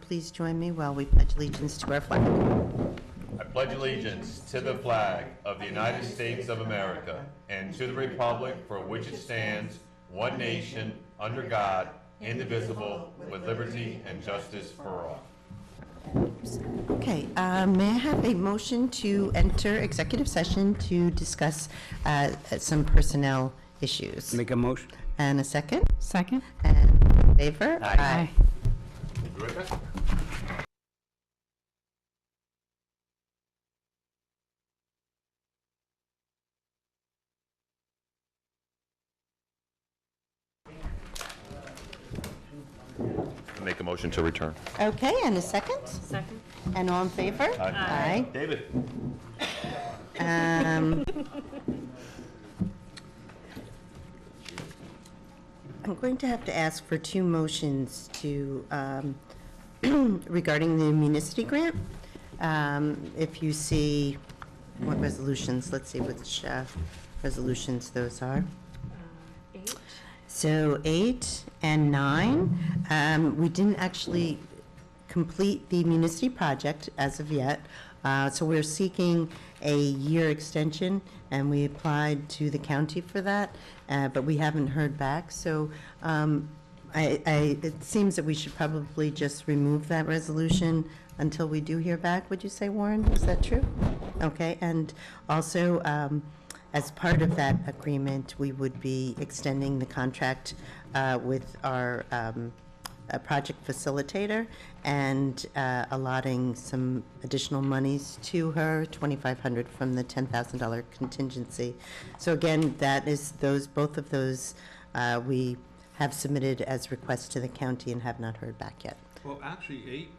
Please join me while we pledge allegiance to our flag. I pledge allegiance to the flag of the United States of America and to the republic for which it stands, one nation, under God, indivisible, with liberty and justice for all. Okay, may I have a motion to enter executive session to discuss some personnel issues? Make a motion. And a second? Second. And in favor? Aye. Rebecca? Make a motion to return. Okay, and a second? Second. And all in favor? Aye. David? I'm going to have to ask for two motions to, regarding the municity grant. If you see what resolutions, let's see which resolutions those are. 8. So 8 and 9, we didn't actually complete the municity project as of yet. So we're seeking a year extension, and we applied to the county for that, but we haven't heard back. So it seems that we should probably just remove that resolution until we do hear back. Would you say, Warren? Is that true? Okay, and also, as part of that agreement, we would be extending the contract with our project facilitator and allotting some additional monies to her, $2,500 from the $10,000 contingency. So again, that is both of those we have submitted as requests to the county and have not heard back yet. Well, actually, 8,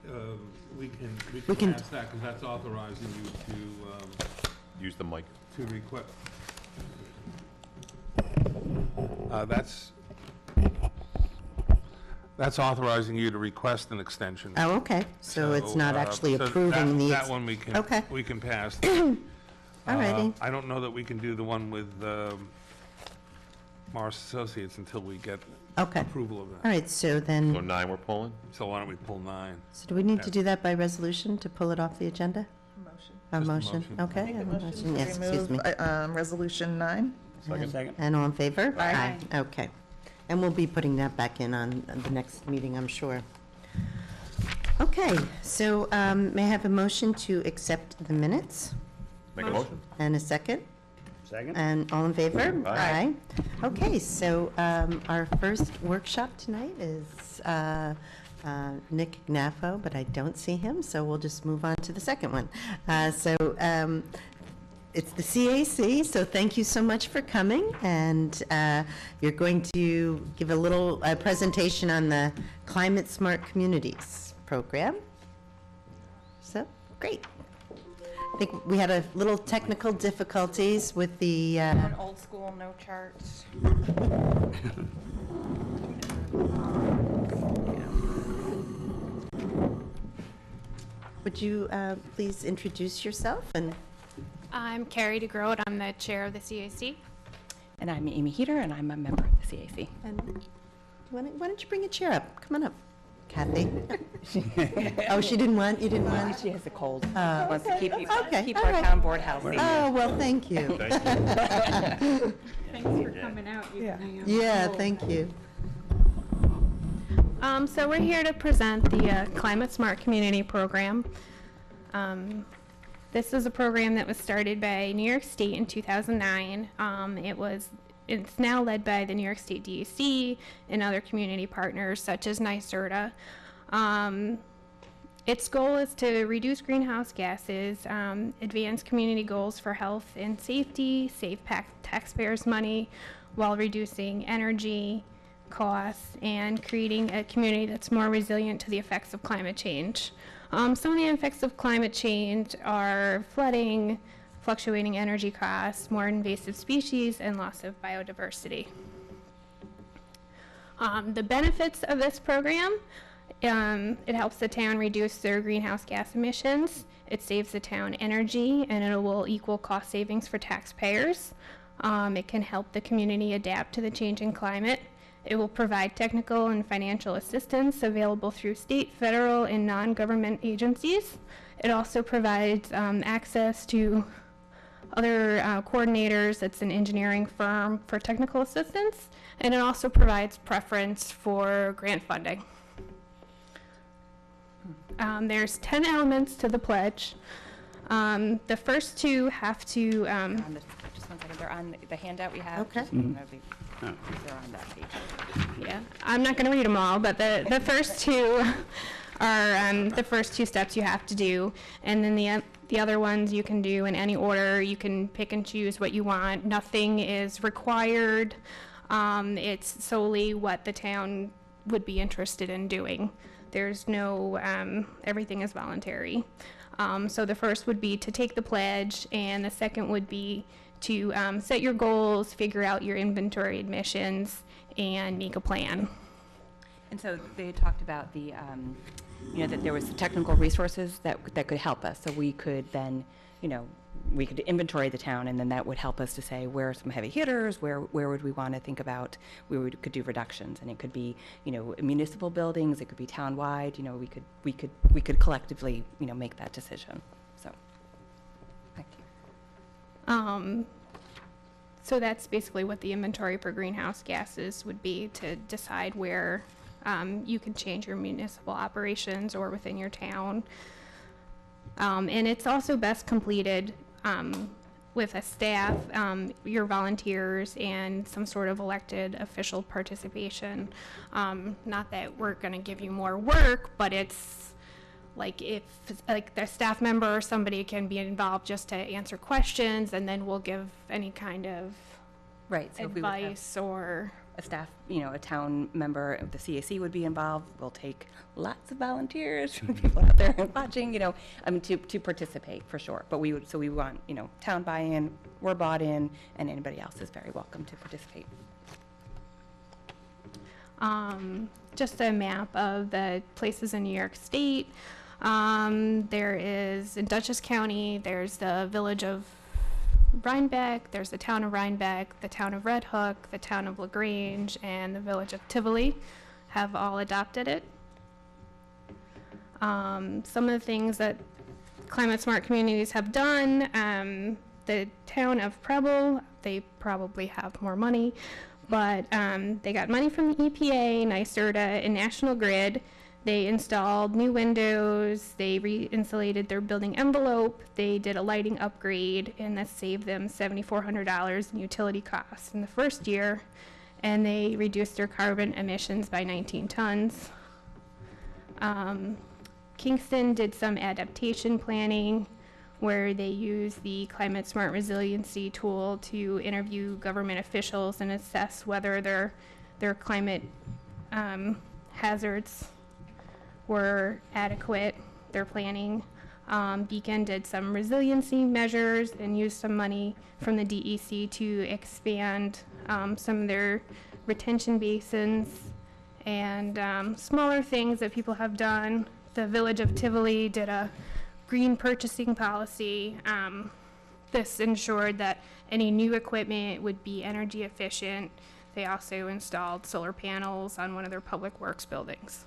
we can pass that because that's authorizing you to Use the mic. request. That's authorizing you to request an extension. Oh, okay. So it's not actually approving the... That one we can, Okay. we can pass. All righty. I don't know that we can do the one with Morris Associates until we get Okay. approval of that. All right, so then, So 9 we're pulling? So why don't we pull 9? so do we need to do that by resolution to pull it off the agenda? Motion. A Just a motion, motion. okay. Make a a motion yes, to excuse me. remove Resolution 9. Second. And all in favor? Aye. Okay. And we'll be putting that back in on the next meeting, I'm sure. Okay, so may I have a motion to accept the minutes? Make a motion. And a second? Second. And all in favor? Aye. Okay, so our first workshop tonight is Nick Ignaffo, but I don't see him, so we'll just move on to the second one. It's the CAC, so thank you so much for coming, and you're going to give a little presentation on the Climate Smart Communities program. So, great. I think we had a little technical difficulties with the... An old school, no charts. Would you please introduce yourself? And I'm Carrie DeGroat. I'm the chair of the CAC. And I'm Amy Heater, and I'm a member of the CAC. why don't you bring a chair up? Come on up, Kathy. Oh, she didn't want, you didn't want? She has a cold. Wants to keep, Okay, keep all our right. town board healthy. Oh, well, thank you. Thanks for coming out. Yeah, thank you. So we're here to present the Climate Smart Community Program. This is a program that was started by New York State in 2009. It's now led by the New York State DEC and other community partners such as NYSERDA. Its goal is to reduce greenhouse gases, advance community goals for health and safety, save taxpayers' money while reducing energy costs and creating a community that's more resilient to the effects of climate change. Some of the effects of climate change are flooding, fluctuating energy costs, more invasive species, and loss of biodiversity. The benefits of this program, it helps the town reduce their greenhouse gas emissions, it saves the town energy, and it will equal cost savings for taxpayers. It can help the community adapt to the changing climate, It will provide technical and financial assistance available through state, federal, and non-government agencies. It also provides access to other coordinators. It's an engineering firm for technical assistance, and it also provides preference for grant funding. There's 10 elements to the pledge. The first two have to, Just one second, they're on the handout we have. Okay. Just, they're on that page. yeah, I'm not going to read them all, but the first two are the first two steps you have to do, and then the other ones you can do in any order. You can pick and choose what you want. Nothing is required. It's solely what the town would be interested in doing. There's no, everything is voluntary. So the first would be to take the pledge, and the second would be to set your goals, figure out your inventory admissions, and make a plan. And so they talked about the, that there was technical resources that could help us. So we could then, we could inventory the town, and then that would help us to say where are some heavy hitters, where would we want to think about where we could do reductions, and it could be municipal buildings, it could be town-wide. We could collectively make that decision. So, thank you. So that's basically what the inventory for greenhouse gases would be, to decide where you can change your municipal operations or within your town. And it's also best completed with a staff, your volunteers, and some sort of elected official participation. Not that we're going to give you more work, but it's like if the staff member or somebody can be involved just to answer questions, and then we'll give any kind of Right. So if we would have advice or a staff, a town member of the CAC would be involved. We'll take lots of volunteers from people out there watching, to participate for sure. But we want, town buy-in, we're bought in, and anybody else is very welcome to participate. just a map of the places in New York State. There is, in Dutchess County, there's the village of Rhinebeck, there's the town of Rhinebeck, the town of Red Hook, the town of LaGrange, and the village of Tivoli have all adopted it. Some of the things that climate smart communities have done, the town of Preble, they probably have more money, but they got money from the EPA, NYSERDA, and National Grid. They installed new windows, they re-insulated their building envelope, they did a lighting upgrade, and that saved them $7,400 in utility costs in the first year, and they reduced their carbon emissions by 19 tons. Kingston did some adaptation planning where they used the Climate Smart Resiliency tool to interview government officials and assess whether their climate hazards were adequate, their planning. Beacon did some resiliency measures and used some money from the DEC to expand some of their retention basins and smaller things that people have done. The village of Tivoli did a green purchasing policy. This ensured that any new equipment would be energy efficient. They also installed solar panels on one of their public works buildings.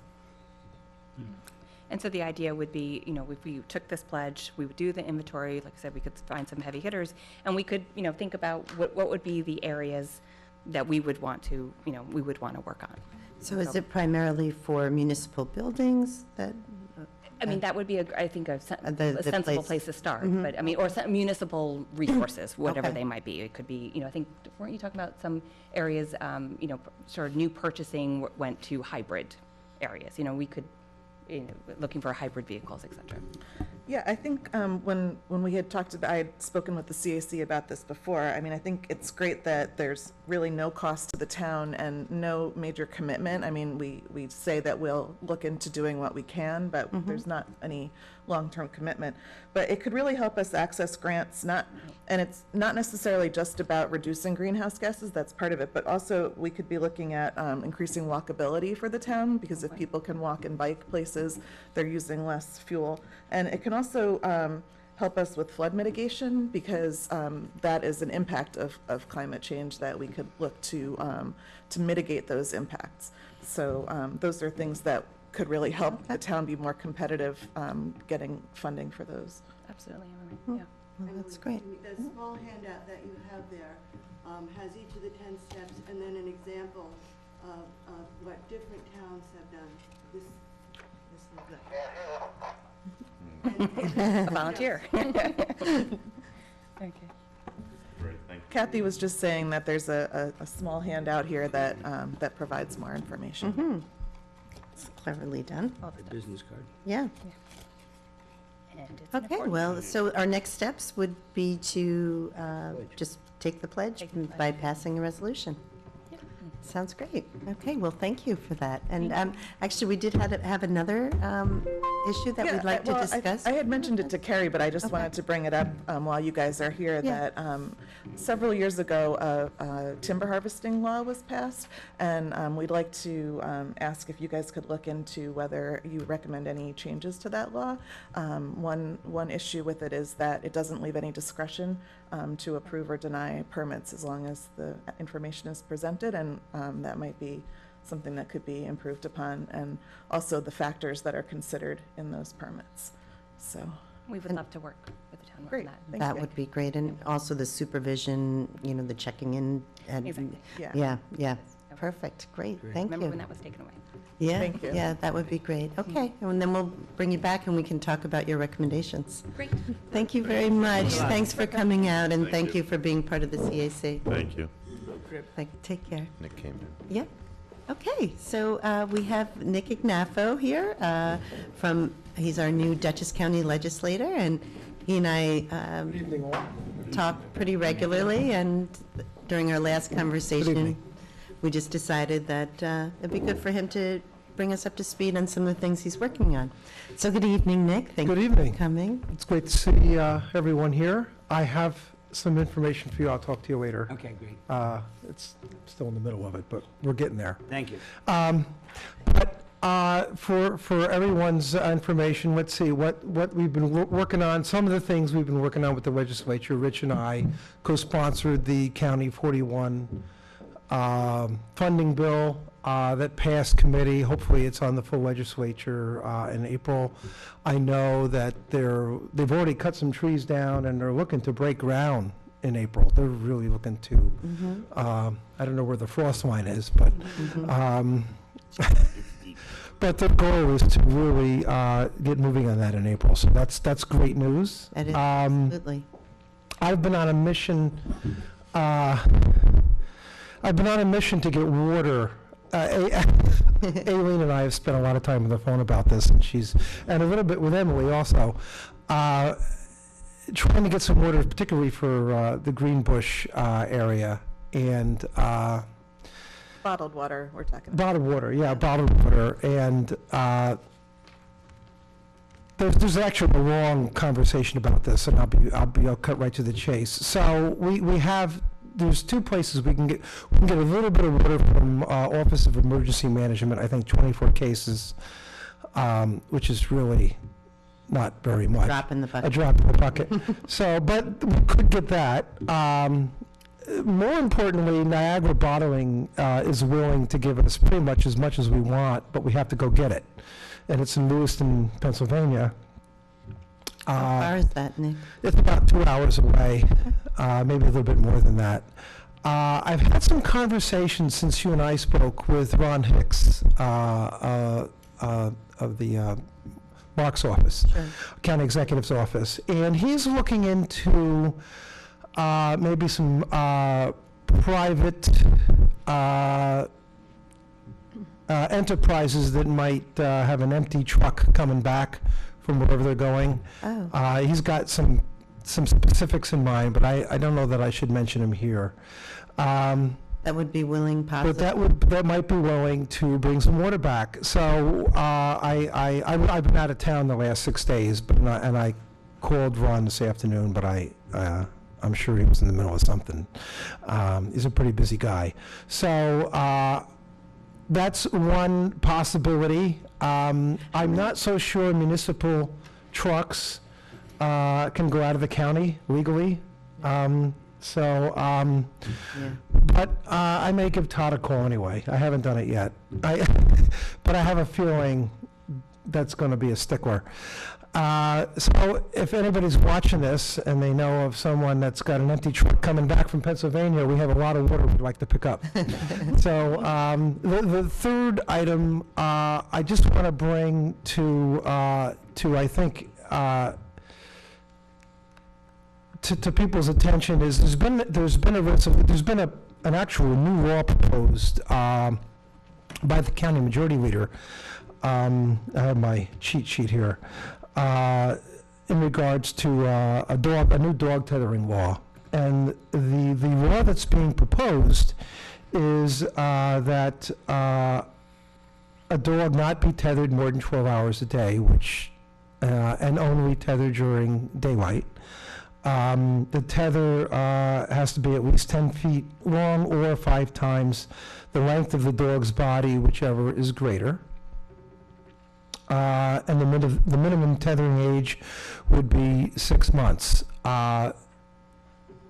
And so the idea would be, if we took this pledge, we would do the inventory, like I said, we could find some heavy hitters, and we could, think about what would be the areas that we would want to, work on. So is it primarily for municipal buildings that? I mean, that would be, I think, a sensible place to start, Mm-hmm. but, or some municipal resources, whatever Okay. they might be. It could be, I think, weren't you talking about some areas, sort of new purchasing went to hybrid areas? We could, looking for hybrid vehicles, et cetera. Yeah, I think when we had talked about, I had spoken with the CAC about this before. I mean, I think it's great that there's really no cost to the town and no major commitment. I mean, we say that we'll look into doing what we can, but there's not any long-term commitment. But it could really help us access grants, and it's not necessarily just about reducing greenhouse gases, that's part of it, but also we could be looking at increasing walkability for the town, because if people can walk and bike places, they're using less fuel. And it can also help us with flood mitigation, because that is an impact of climate change that we could look to mitigate those impacts. So those are things that could really help the town be more competitive getting funding for those. Absolutely, Hmm. yeah. Well, that's great. The small handout that you have there has each of the 10 steps and then an example of what different towns have done. This is A volunteer. Okay. Great, thank you. Kathy was just saying that there's a small handout here that, that provides more information. Mhm. It's cleverly done. Business card. Yeah. And it's an Okay, important- well, so our next steps would be to just take the pledge Take the pledge. by passing a resolution. Yep. Sounds great. Okay, well, thank you for that. And actually, we did have another issue that we'd like to well, discuss. I had mentioned it to Carrie, but I just wanted to bring it up while you guys are here, Yeah. that several years ago, a timber harvesting law was passed, and we'd like to ask if you guys could look into whether you recommend any changes to that law. One issue with it is that it doesn't leave any discretion to approve or deny permits as long as the information is presented, and that might be something that could be improved upon, and also the factors that are considered in those permits. So, We would love to work with the town on Great. that. Thank That you. would be great. And also the supervision, the checking in. And Exactly. yeah. Yeah. Perfect. Great. Thank Remember when you. that was taken away? Yeah, Thank you. yeah, that would be great. Okay, and then we'll bring you back and we can talk about your recommendations. Great. Thank you very much. Thanks for coming out, and Thank thank you. you for being part of the CAC. Thank you. Take care. Nick came in. Yep. Okay, so we have Nick Ignaffo here he's our new Dutchess County Legislator, and he and I talk pretty regularly, and during our last conversation, we just decided that it'd be good for him to bring us up to speed on some of the things he's working on. So good evening, Nick. Thank Good you evening. for coming. It's great to see everyone here. I have some information for you. I'll talk to you later. Okay, great. It's still in the middle of it, but we're getting there. Thank you. But for everyone's information, let's see what we've been working on. Some of the things we've been working on with the legislature. Rich and I co-sponsored the County 41 funding bill that passed committee. Hopefully, it's on the full legislature in April. I know that they've already cut some trees down, and they're looking to break ground in April. They're really looking to, I don't know where the frost line is, but, but the goal is to really get moving on that in April. So that's great news. That is, absolutely. I've been on a mission, to get water. Aileen and I have spent a lot of time on the phone about this, and a little bit with Emily also, trying to get some water, particularly for the Greenbush area, and Bottled water, we're talking. bottled water, bottled water, and there's actually a long conversation about this, and I'll cut right to the chase. So there's two places we can get a little bit of water from Office of Emergency Management. I think 24 cases, which is really not very much. Drop in the A bucket. drop in the bucket. So, but we could get that. More importantly, Niagara Bottling is willing to give us pretty much as we want, but we have to go get it. And it's in Lewiston, Pennsylvania. How far is that, Nick? It's about 2 hours away, maybe a little bit more than that. I've had some conversations since you and I spoke with Ron Hicks of the Mark's office, Sure. County Executive's office, and he's looking into maybe some private enterprises that might have an empty truck coming back from wherever they're going. Oh, He's got some specifics in mind, but I don't know that I should mention him here. that would be willing, But possibly. that might be willing to bring some water back. So I've been out of town the last 6 days, and I called Ron this afternoon, but I'm sure he was in the middle of something. He's a pretty busy guy. So that's one possibility. I'm not so sure municipal trucks can go out of the county legally. Yeah. But I may give Todd a call anyway. I haven't done it yet. But I have a feeling that's going to be a stickler. So if anybody's watching this and they know of someone that's got an empty truck coming back from Pennsylvania, we have a lot of water we'd like to pick up. So the third item I just want to bring to I think to people's attention is there's been an actual new law proposed by the county majority leader. I have my cheat sheet here. In regards to a new dog tethering law. And the law that's being proposed is that a dog not be tethered more than 12 hours a day, and only tethered during daylight. The tether has to be at least 10 feet long or 5 times the length of the dog's body, whichever is greater. And the minimum tethering age would be 6 months.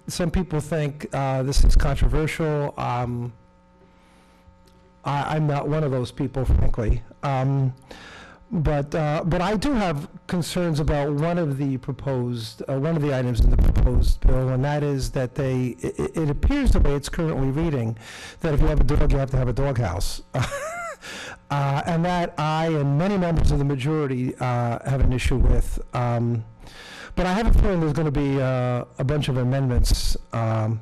Some people think this is controversial. I'm not one of those people, frankly. But I do have concerns about one of the items in the proposed bill, and that is that it appears the way it's currently reading, that if you have a dog, you have to have a doghouse. And that I and many members of the majority have an issue with. But I have a feeling there's going to be a bunch of amendments come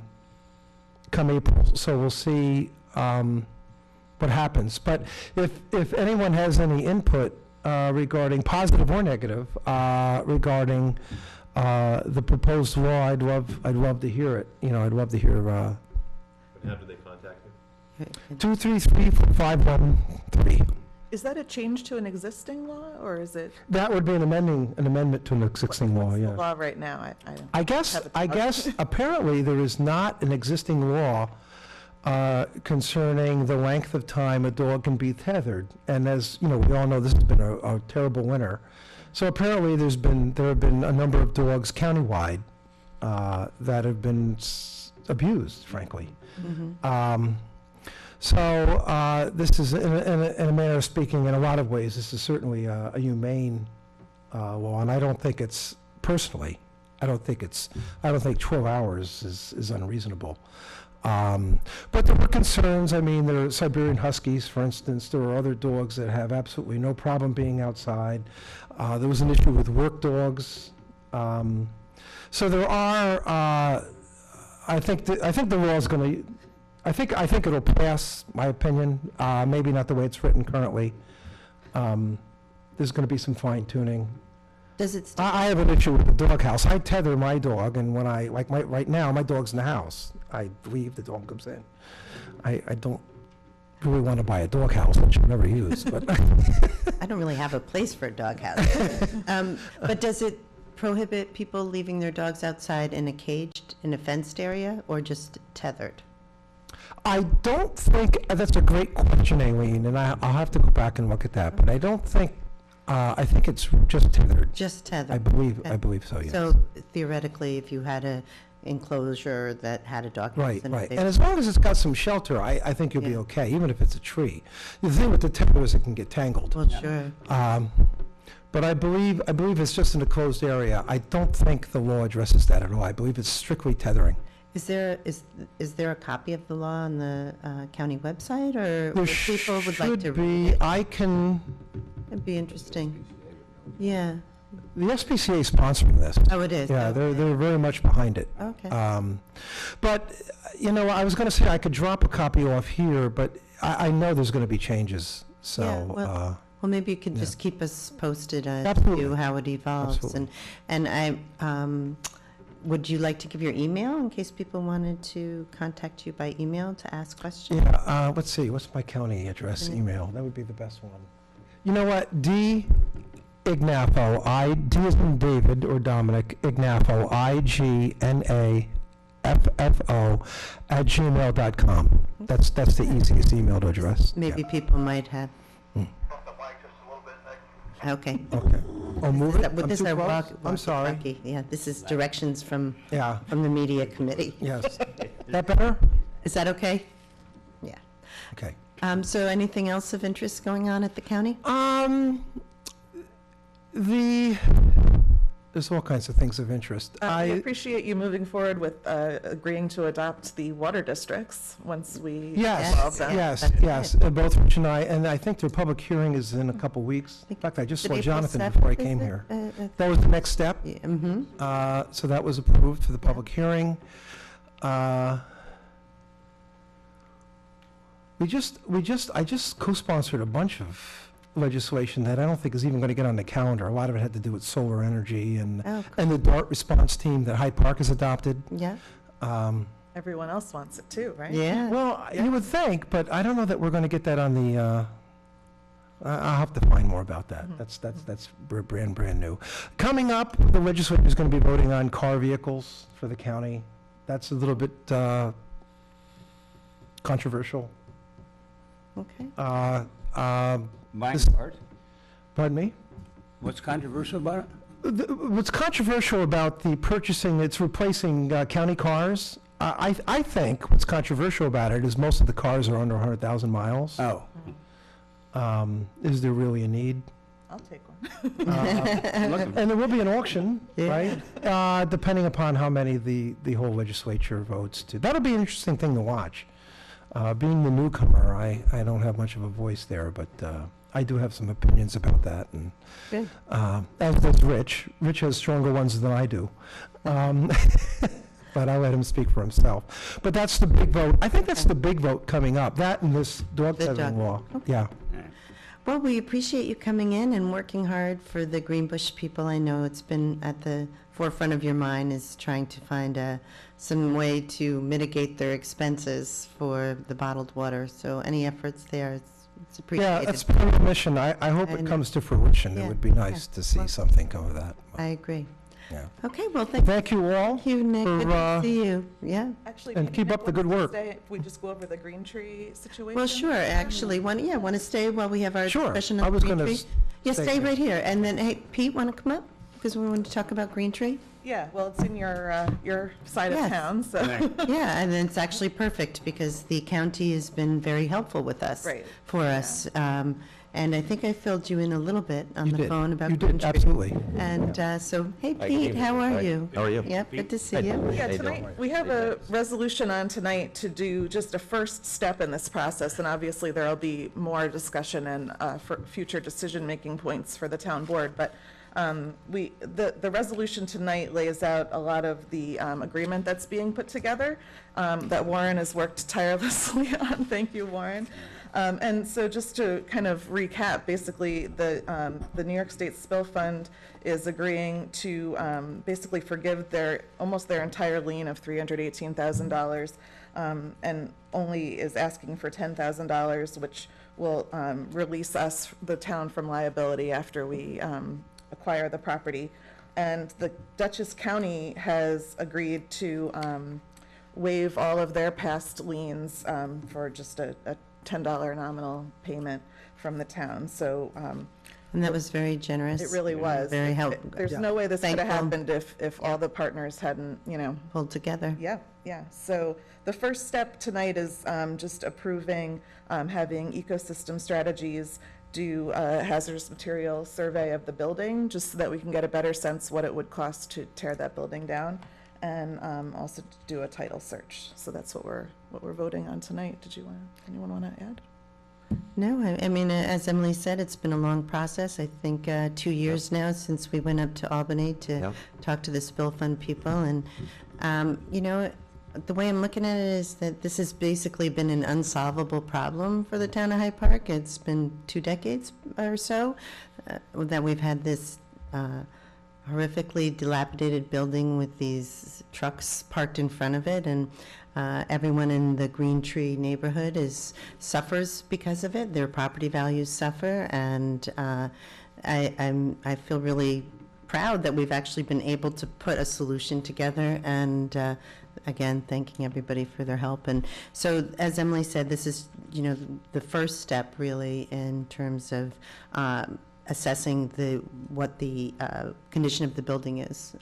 April, so we'll see what happens. But if anyone has any input regarding positive or negative regarding the proposed law, I'd love to hear it. I'd love to hear. And how do they contact you? 233-513. Is that a change to an existing law, or is it? That would be an amendment to an existing law, What's yeah. the law right now? I guess apparently there is not an existing law concerning the length of time a dog can be tethered. And as we all know, this has been a terrible winter. So apparently there have been a number of dogs countywide that have been abused, frankly. Mm-hmm. So this is, in a manner of speaking, in a lot of ways, this is certainly a humane law, and I don't think it's, personally, I don't think 12 hours is unreasonable. But there were concerns. I mean, there are Siberian Huskies, for instance. There are other dogs that have absolutely no problem being outside. There was an issue with work dogs. So there are, I think the law is going to, I think it'll pass, my opinion, maybe not the way it's written currently. There's going to be some fine tuning. Does it I have an issue with the doghouse. I tether my dog, and when right now, my dog's in the house. I leave, the dog comes in. I don't really want to buy a doghouse, which I've never used, but. I don't really have a place for a doghouse. But does it prohibit people leaving their dogs outside in a fenced area, or just tethered? I don't think, that's a great question, Aileen, and I'll have to go back and look at that, but I don't think, I think it's just tethered. Just tethered? I believe so, yes. So theoretically, if you had a enclosure that had a dog house Right, in it, right. And as long as it's got some shelter, I think you'll be okay, even if it's a tree. The thing with the tether is it can get tangled. Well, sure. But I believe it's just in a closed area. I don't think the law addresses that at all. I believe it's strictly tethering. Is there a copy of the law on the county website, or There if people would like to should read be. it? I can. It'd be interesting. Yeah. The SPCA is sponsoring this. Oh, it is? Yeah, Okay. they're very much behind it. Okay. But I was going to say I could drop a copy off here, but I know there's going to be changes. So. Yeah, well, maybe you could yeah. just keep us posted as Absolutely. to how it evolves. Absolutely. And I, would you like to give your email in case people wanted to contact you by email to ask questions? Yeah, let's see, what's my county address email? That would be the best one. You know what, D. Ignaffo, D as in David or Dominic, Ignaffo, IGNAFFO, @gmail.com. That's the easiest email to address. Maybe Yeah. people might have. Okay. Okay. Oh, move it? This I'm is too our close? I'm sorry. walkie-talkie. Yeah, this is directions from Yeah, the media committee. yes. That better? Is that okay? Yeah. Okay. So anything else of interest going on at the county? There's all kinds of things of interest. I appreciate you moving forward with agreeing to adopt the water districts once we resolve that. Yes, both Rich and I think their public hearing is in a couple weeks. In fact, I just saw April Jonathan 7th, before I is came it? here. That was the next step. Yeah, mm-hmm. So that was approved for the public hearing. I just co-sponsored a bunch of legislation that I don't think is even going to get on the calendar. A lot of it had to do with solar energy and the DART response team that Hyde Park has adopted. Yeah. Everyone else wants it too, right? Yeah. Well, you would think, but I don't know that we're going to get that on the, I'll have to find more about that. That's brand new. Coming up, the legislature is going to be voting on car vehicles for the county. That's a little bit controversial. Okay. My This- part? Pardon me? What's controversial about it? What's controversial about the purchasing, it's replacing county cars. I think what's controversial about it is most of the cars are under 100,000 miles. Oh. Is there really a need? I'll take one. And there will be an auction, Yeah. right? Depending upon how many the whole legislature votes to. That'll be an interesting thing to watch. Being the newcomer, I don't have much of a voice there, but I do have some opinions about that. And Good. as does Rich. Rich has stronger ones than I do. But I'll let him speak for himself. But that's the big vote. I think that's the big vote coming up, that and this dog The peddling dog. law. Yeah. Well, we appreciate you coming in and working hard for the Greenbush people. I know it's been at the forefront of your mind is trying to find some way to mitigate their expenses for the bottled water. So any efforts there, it's appreciated. Yeah, that's been a mission. I hope I it know. comes to fruition. Yeah, It would be nice to see Well, something come of that. I agree. Yeah. Okay, well, thank Thank you all. you, Nick. for, Good to see you. Yeah. Actually, And maybe keep Nick up the good wants to work. stay if we just go over the Greentree situation? Well, sure, actually, want to stay while we have our Sure. discussion I on was Green gonna Tree? s- Yeah, stay stay here. right here. And then, hey, Pete, want to come up? Because we want to talk about Green Tree? Yeah, well, it's in your side of Yes. town, so. Yeah, and it's actually perfect because the county has been very helpful with us. Right. For us. And I think I filled you in a little bit on You the did. phone about You Green did, Tree. absolutely. And so, hey, Hi, Pete, Amy. how are Hi. you? How are you? Yep, good to see you. Yeah, Hey, tonight, don't we have a resolution on tonight to do just a first step in this process, and obviously there'll be more discussion and for future decision-making points for the town board, but the resolution tonight lays out a lot of the agreement that's being put together that Warren has worked tirelessly on. Thank you, Warren. And so just to kind of recap, basically, the New York State Spill Fund is agreeing to basically forgive almost their entire lien of $318,000 and only is asking for $10,000, which will release us, the town, from liability after we acquire the property. And the Dutchess County has agreed to waive all of their past liens for just a $10 nominal payment from the town. So And that was very generous. it really was. Very helpful. There's no way this could have Thankful. happened if all the partners hadn't, Pulled together. yeah, yeah. So the first step tonight is just approving having ecosystem strategies do a hazardous material survey of the building, just so that we can get a better sense what it would cost to tear that building down, and also to do a title search. So that's what we're voting on tonight. Anyone want to add? No, I mean, as Emily said, it's been a long process. I think 2 years now since we went up to Albany to Yep. talk to the Spill Fund people. And, the way I'm looking at it is that this has basically been an unsolvable problem for the town of Hyde Park. It's been 2 decades or so that we've had this horrifically dilapidated building with these trucks parked in front of it, and everyone in the Greentree neighborhood suffers because of it. Their property values suffer, and I feel really proud that we've actually been able to put a solution together, and again, thanking everybody for their help. And so, as Emily said, this is, the first step really in terms of assessing what the condition of the building is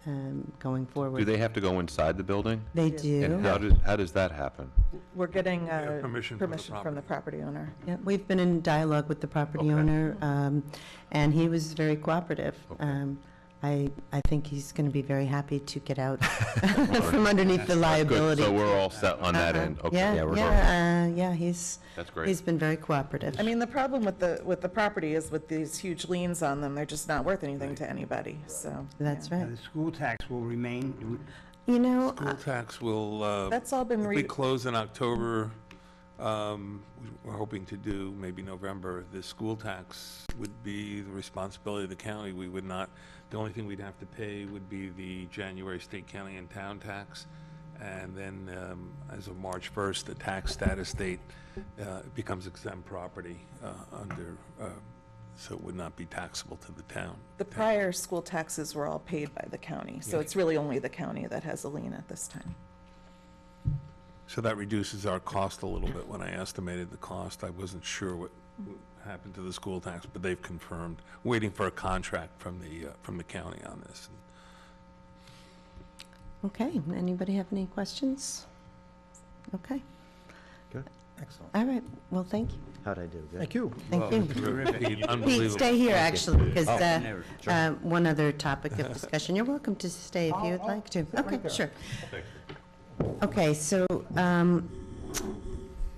going forward. Do they have to go inside the building? They do. And how does that happen? We're getting permission from the property owner. Yeah, we've been in dialogue with the property owner, and he was very cooperative. I think he's going to be very happy to get out from underneath the liability. Good, so we're all set on that end? Okay. Yeah, he's That's great. he's been very cooperative. I mean, the problem with the property is with these huge liens on them, they're just not worth anything to anybody, so. That's yeah. right. The school tax will remain. You know, School tax will, That's all been if we close in October, we're hoping to do maybe November. The school tax would be the responsibility of the county. We would not, the only thing we'd have to pay would be the January state, county, and town tax. And then, as of March 1st, the tax status date becomes exempt property under, so it would not be taxable to the town. The prior school taxes were all paid by the county, so it's really only the county that has a lien at this time. So that reduces our cost a little bit. When I estimated the cost, I wasn't sure what happened to the school tax, but they've confirmed, waiting for a contract from the county on this. okay, anybody have any questions? Okay, Good. Excellent. all right, well, thank you. How'd I do? Good? Thank you. Thank you. Pete, Pete, unbelievable. stay here, actually, because Sure. one other topic of discussion. You're welcome to stay if you'd like to. Okay, sure. Okay, so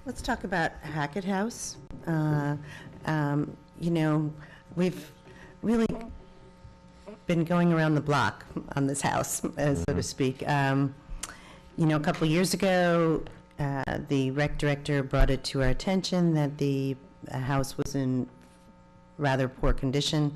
let's talk about Hackett House. You know, we've really been going around the block on this house, so to speak. You know, a couple of years ago, the rec director brought it to our attention that the house was in rather poor condition.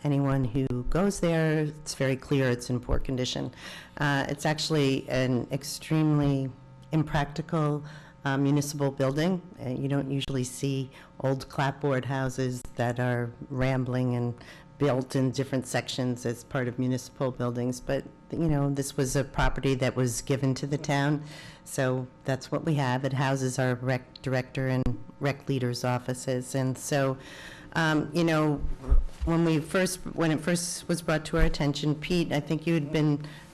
Anyone who goes there, it's very clear it's in poor condition. It's actually an extremely impractical municipal building. You don't usually see old clapboard houses that are rambling and built in different sections as part of municipal buildings, but you know, this was a property that was given to the town, so that's what we have. It houses our rec director and rec leader's offices, and so you know, when it first was brought to our attention, Pete, I think you had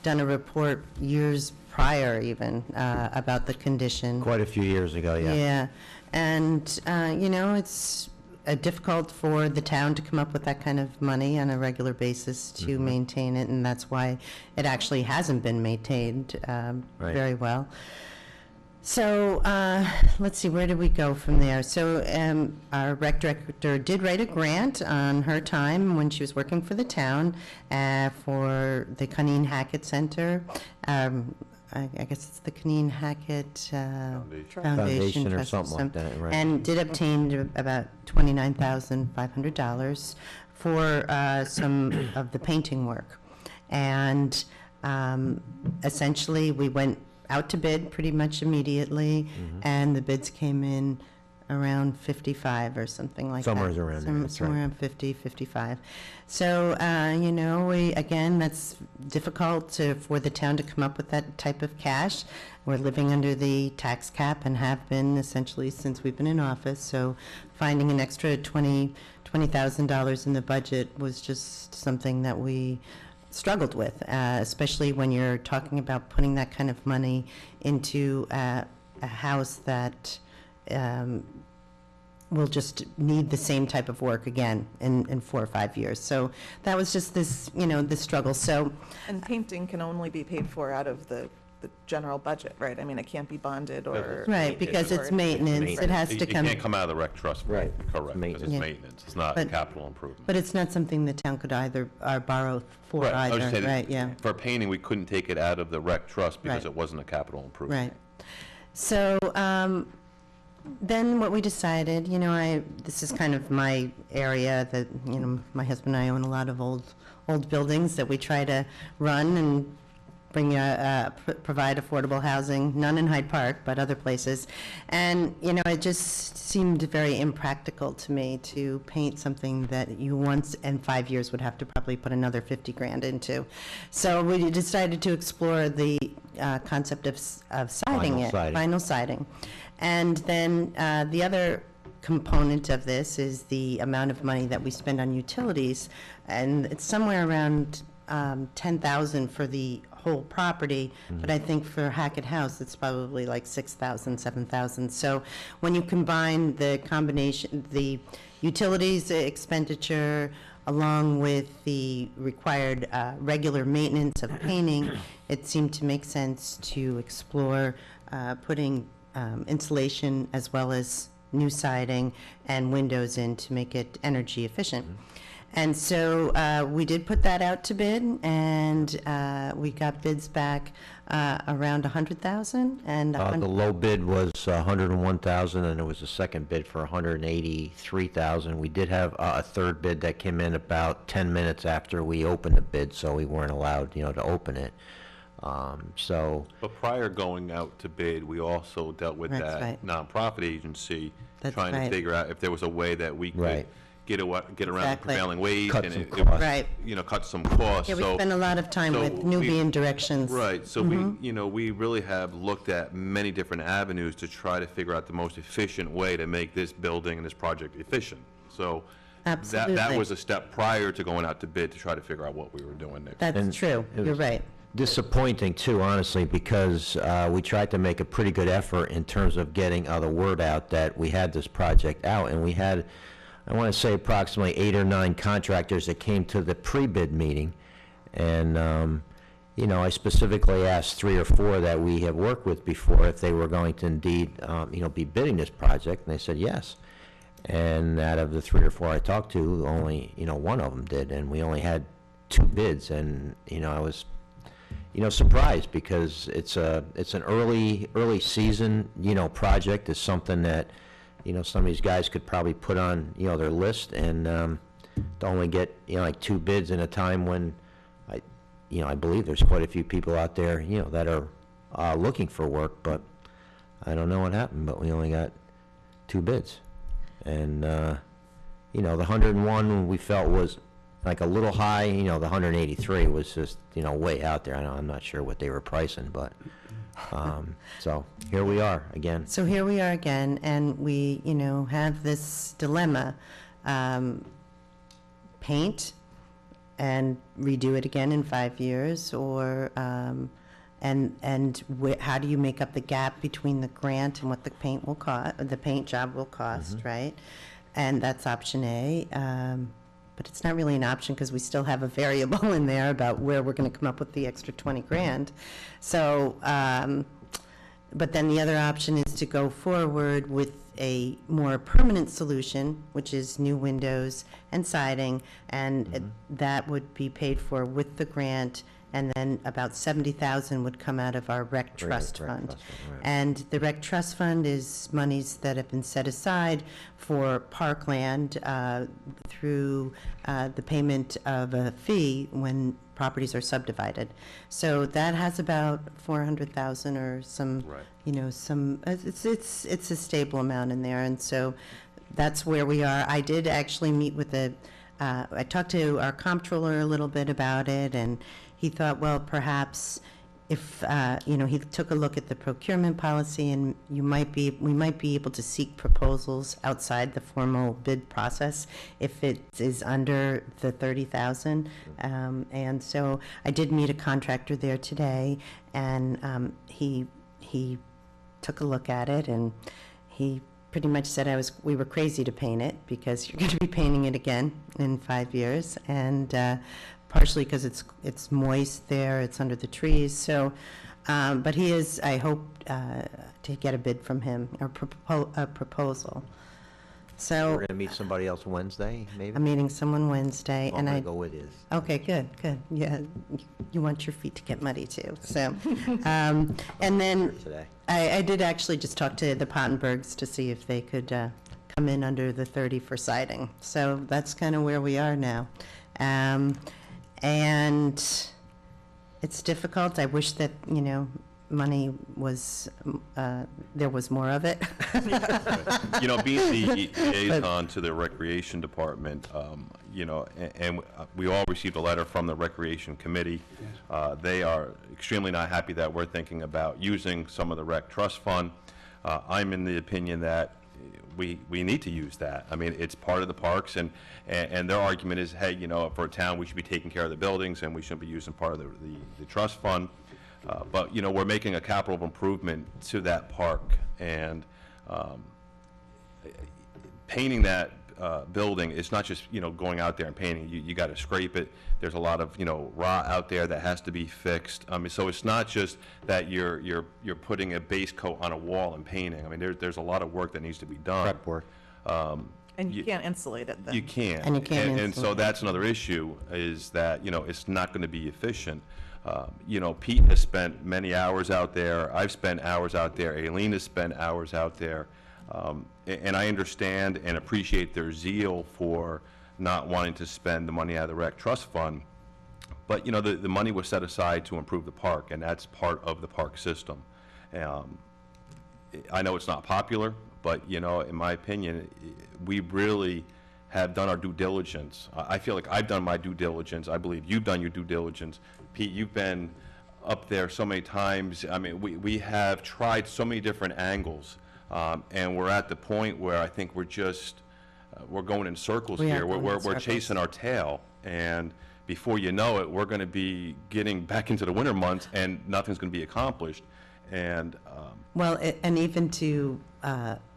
done a report years prior even about the condition. Quite a few years ago, yeah. Yeah, and you know, it's difficult for the town to come up with that kind of money on a regular basis to maintain it, and that's why it actually hasn't been maintained very well. So let's see, where did we go from there? So our rec director did write a grant on her time when she was working for the town for the Cuneen Hackett Center. I guess it's the Cuneen Hackett Foundation or Trust something like that, right. And did obtain about $29,500 for some of the painting work. And essentially, we went out to bid pretty much immediately, and the bids came in around 55 or something like Somewhere that. around there, that's Somewhere right. around 50, 55. So, you know, again, that's difficult for the town to come up with that type of cash. We're living under the tax cap and have been essentially since we've been in office, so finding an extra $20,000 in the budget was just something that we struggled with, especially when you're talking about putting that kind of money into a house that will just need the same type of work again in 4 or 5 years. So that was just this, you know, this struggle. So, And painting can only be paid for out of the general budget, right? I mean, it can't be bonded or. right, because it's maintenance, it has to It come. can't come out of the rec trust. Right. Correct, because it's Yeah. maintenance, it's not But- capital improvement. But it's not something the town could either borrow for Right, I was either, just saying, right, yeah. For painting, we couldn't take it out of the rec trust because Right. it wasn't a capital improvement. Right. So then what we decided, you know, this is kind of my area that, you know, my husband and I own a lot of old buildings that we try to run and provide affordable housing, none in Hyde Park, but other places. And, you know, it just seemed very impractical to me to paint something that you once in 5 years would have to probably put another 50 grand into. So we decided to explore the concept of siding Vinyl it, siding. vinyl siding. And then the other component of this is the amount of money that we spend on utilities, and it's somewhere around 10,000 for the whole property, but I think for Hackett House, it's probably like 6,000, 7,000. So when you combine the combination, the utilities expenditure along with the required regular maintenance of painting, it seemed to make sense to explore putting insulation as well as new siding and windows in to make it energy efficient. And so we did put that out to bid, and we got bids back around 100,000. And The low bid was 101,000, and there was a second bid for 183,000. We did have a third bid that came in about 10 minutes after we opened the bid, so we weren't allowed, to open it. But prior going out to bid, we also dealt with That's that right. nonprofit agency, That's trying right. to figure out if there was a way that we could Right. get around Exactly. prevailing wage. Cut and some it- costs. Right. cut some costs. Yeah, we So- spent a lot of time so with we- newbie and directions. Right, so we really have looked at many different avenues to try to figure out the most efficient way to make this building and this project efficient. So that Absolutely. was a step prior to going out to bid to try to figure out what we were doing there. That's And true. it You're was- right. Disappointing too, honestly, because we tried to make a pretty good effort in terms of getting the word out that we had this project out, and we had, I want to say, approximately 8 or 9 contractors that came to the pre-bid meeting, and I specifically asked 3 or 4 that we have worked with before if they were going to indeed be bidding this project, and they said yes. And out of the 3 or 4 I talked to, only one of them did, and we only had 2 bids, and I was surprised, because it's an early season, project. Is something that, some of these guys could probably put on, their list, and to only get, like 2 bids in a time when I believe there's quite a few people out there, that are looking for work, but I don't know what happened, but we only got 2 bids. And, the 101 we felt was like a little high, the 183 was just, way out there. I'm not sure what they were pricing, but, so here we are again. So here we are again, and we, have this dilemma, paint and redo it again in 5 years, or, how do you make up the gap between the grant and what the paint will cost, the paint job will cost, right? And that's option A. But it's not really an option, because we still have a variable in there about where we're going to come up with the extra 20 grand. So, but then the other option is to go forward with a more permanent solution, which is new windows and siding, and that would be paid for with the grant, and then about 70,000 would come out of our rec trust fund. Trust fund, right. And the rec trust fund is monies that have been set aside for parkland through the payment of a fee when properties are subdivided. So that has about 400,000 or some, Right. some, it's a stable amount in there. And so that's where we are. I did actually meet with I talked to our comptroller a little bit about it, and he thought, well, perhaps if, he took a look at the procurement policy, and we might be able to seek proposals outside the formal bid process if it is under the 30,000. And so I did meet a contractor there today, and he took a look at it, and he pretty much said we were crazy to paint it, because you're going to be painting it again in 5 years, and partially because it's moist there, it's under the trees. So, but he is, I hope to get a bid from him, or a proposal. So We're gonna meet somebody else Wednesday, maybe? I'm meeting someone Wednesday, I'm and gonna go with his. Okay, good. Yeah, you want your feet to get muddy too, so. And then Today. I did actually just talk to the Pottenbergs to see if they could come in under the 30 for siding. So that's kind of where we are now. And it's difficult. I wish that, money was, there was more of it. Being the liaison to the Recreation Department, and we all received a letter from the Recreation Committee. They are extremely not happy that we're thinking about using some of the Rec Trust Fund. I'm in the opinion that we need to use that. I mean, it's part of the parks, and their argument is, hey, you know, for a town, we should be taking care of the buildings, and we shouldn't be using part of the trust fund. But, you know, we're making a capital improvement to that park, and painting that building, it's not just, you know, going out there and painting. You got to scrape it. There's a lot of, you know, rot out there that has to be fixed. I mean, so it's not just that you're putting a base coat on a wall and painting. I mean, there's a lot of work that needs to be done. Prep work. And you can't insulate it then. You can't. And you can't And insulate so it. that's another issue, is that, you know, it's not going to be efficient. You know, Pete has spent many hours out there. I've spent hours out there. Aileen has spent hours out there. And I understand and appreciate their zeal for not wanting to spend the money out of the rec trust fund. But, you know, the money was set aside to improve the park, and that's part of the park system. I know it's not popular, but, you know, in my opinion, we really have done our due diligence. I feel like I've done my due diligence. I believe you've done your due diligence. Pete, you've been up there so many times. I mean, we have tried so many different angles, and we're at the point where I think we're just, we're going in circles We are here. going in We're circles. chasing our tail, and before you know it, we're going to be getting back into the winter months, and nothing's going to be accomplished. And Well, and even to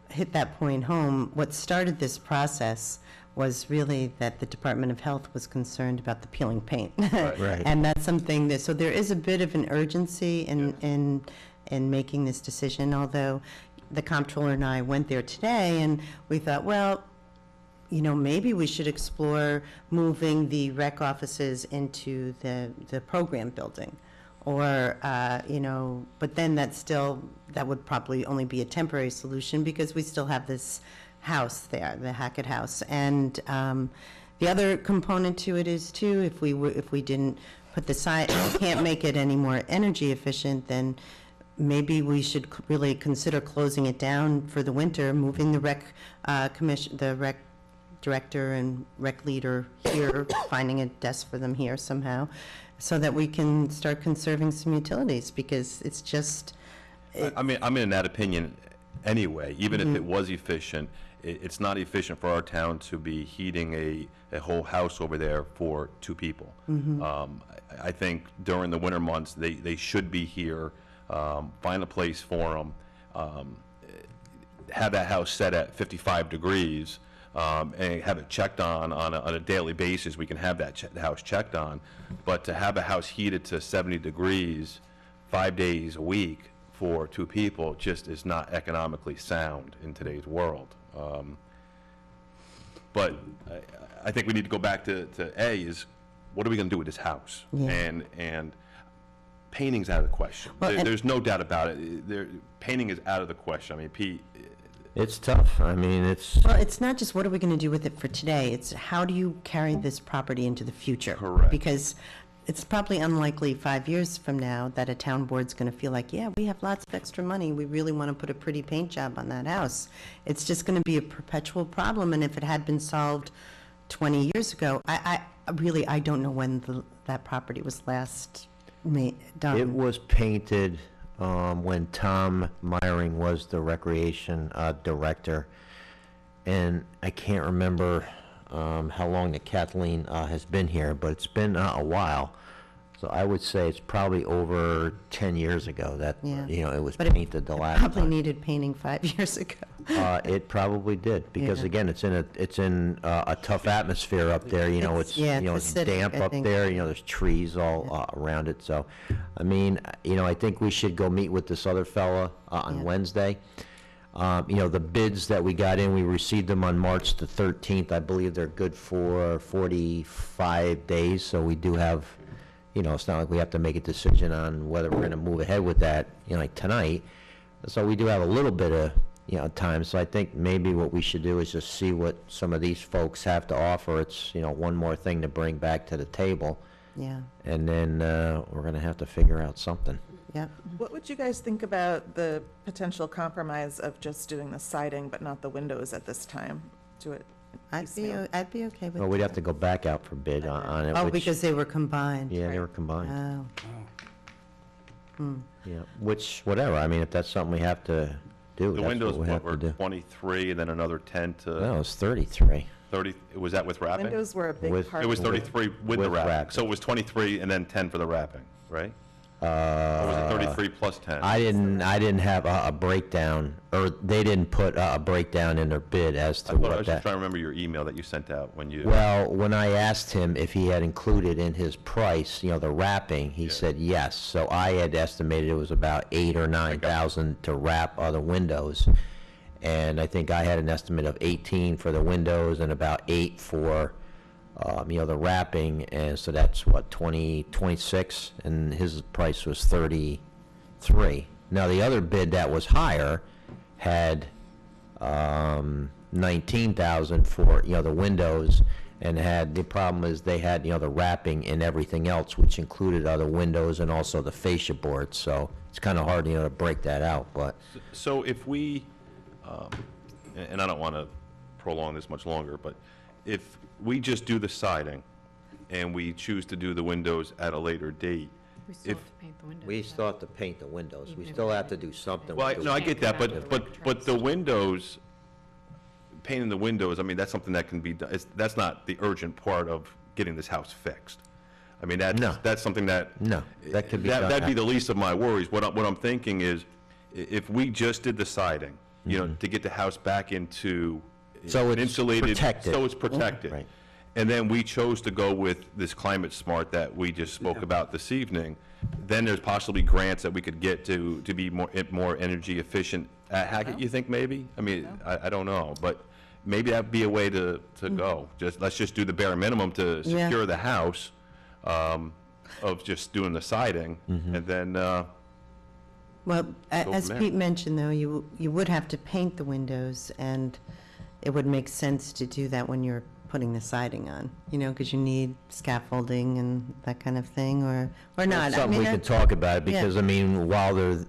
hit that point home, what started this process was really that the Department of Health was concerned about the peeling paint. Right. And that's something that, so there is a bit of an urgency in making this decision, although the comptroller and I went there today, and we thought, well, you know, maybe we should explore moving the rec offices into the program building. Or, you know, but then that would probably only be a temporary solution, because we still have this house there, the Hackett House. And the other component to it is too, if we didn't put the sign, can't make it any more energy efficient, then maybe we should really consider closing it down for the winter, moving the rec the rec director and rec leader here, finding a desk for them here somehow, so that we can start conserving some utilities, because it's just. I mean, I'm in that opinion anyway. Even Mm-hmm. if it was efficient, it's not efficient for our town to be heating a whole house over there for 2 people. Mm-hmm. I think during the winter months, they should be here, find a place for them, have that house set at 55 degrees, and have it checked on a daily basis. We can have that house checked on, but to have a house heated to 70 degrees 5 days a week for 2 people just is not economically sound in today's world. But I think we need to go back to A, is what are we going to do with this house? Yeah. And painting's out of the question. Well, and- There's no doubt about it. Painting is out of the question. I mean, Pete, It's tough. I mean, it's, Well, it's not just what are we going to do with it for today, it's how do you carry this property into the future? Correct. Because it's probably unlikely 5 years from now that a town board's going to feel like, yeah, we have lots of extra money, we really want to put a pretty paint job on that house. It's just going to be a perpetual problem, and if it had been solved 20 years ago, I don't know when that property was last done. it was painted when Tom Myring was the recreation director. And I can't remember how long that Kathleen has been here, but it's been a while. So I would say it's probably over 10 years ago that, Yeah. you know, it was But it- painted the last Probably time. needed painting 5 years ago. It probably did, because Yeah. again, it's in a tough atmosphere up there, you know, It's- it's, yeah, you know, it's it's acidic, damp I up think. there, you know, there's trees all around it, so, I mean, you know, I think we should go meet with this other fella on Yeah. Wednesday. You know, the bids that we got in, we received them on March the 13th, I believe they're good for 45 days, so we do have, you know, it's not like we have to make a decision on whether we're gonna move ahead with that, you know, like tonight. So we do have a little bit of, you know, time, so I think maybe what we should do is just see what some of these folks have to offer. It's, you know, one more thing to bring back to the table, Yeah, and then we're gonna have to figure out something. yeah. What would you guys think about the potential compromise of just doing the siding but not the windows at this time? Do it piecemeal? I'd be okay with Well, we'd that. have to go back out for bid on it, Oh, which, because they were combined. yeah, they were combined. Oh. Hmm. Yeah, which, whatever, I mean, if that's something we have to do. The That's windows, what we have were to do. 23, and then another 10 to No, it's 33. 30, was that with wrapping? Windows were a big With- part. It was of it. 33 with the with wrapping. wrapping. So it was 23 and then 10 for the wrapping, right? Or was it 33 plus 10? I didn't have a breakdown, or they didn't put a breakdown in their bid as I to thought I what was just that. trying to remember your email that you sent out when you... Well, when I asked him if he had included in his price, the wrapping, he Yeah. said yes. So I had estimated it was about 8 or 9,000 to wrap other windows. And I think I had an estimate of 18 for the windows and about 8 for, the wrapping. And so that's what, 26? And his price was 33. Now, the other bid that was higher had 19,000 for, the windows, and the problem is they had, the wrapping and everything else, which included other windows and also the fascia board. So it's kind of hard, to break that out, but. So if we, and I don't want to prolong this much longer, but if we just do the siding and we choose to do the windows at a later date, We still if, have to paint the windows. We still have to paint the windows. We still have to do something. well, with no, I the- get that, Can't come out but with the windows, painting the windows, I mean, that's something that can be done, that's not the urgent part of getting this house fixed. I mean, No. that's something that... No, that could be done. That'd be the least of my worries. What I'm thinking is, if we just did the siding, to get the house back into So an it's insulated... protected. So it's protected. Right. And then we chose to go with this climate smart that we just spoke about this evening, then there's possibly grants that we could get to be more energy efficient at Hackett, you think, maybe? I mean, I don't know, but maybe that'd be a way to go. Let's just do the bare minimum to Yeah. secure the house, of just doing the siding, and then, Well, Go as from there. Pete mentioned, though, you would have to paint the windows, and it would make sense to do that when you're putting the siding on, because you need scaffolding and that kind of thing, or not. That's I something mean, we can talk about, yeah. because, while they're,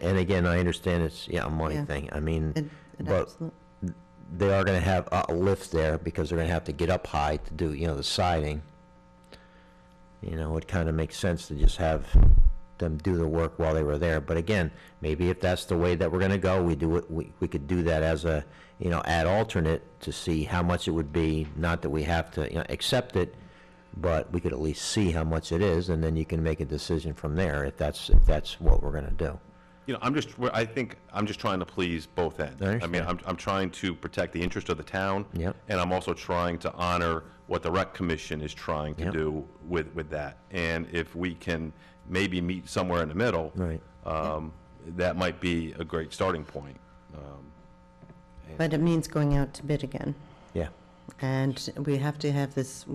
and again, I understand it's, a money Yeah. thing. it But absolute- they are gonna have a lift there, because they're gonna have to get up high to do, the siding. It kind of makes sense to just have them do the work while they were there. But again, maybe if that's the way that we're gonna go, we could do that as a, ad alternate to see how much it would be. Not that we have to, accept it, but we could at least see how much it is, and then you can make a decision from there, if that's what we're gonna do. I think I'm just trying to please both ends. I I mean, understand. I'm trying to protect the interest of the town. Yep. And I'm also trying to honor what the rec commission is trying to Yep. do with that. And if we can maybe meet somewhere in the middle. Right. That might be a great starting point. But it means going out to bid again. Yeah. And we have to have this,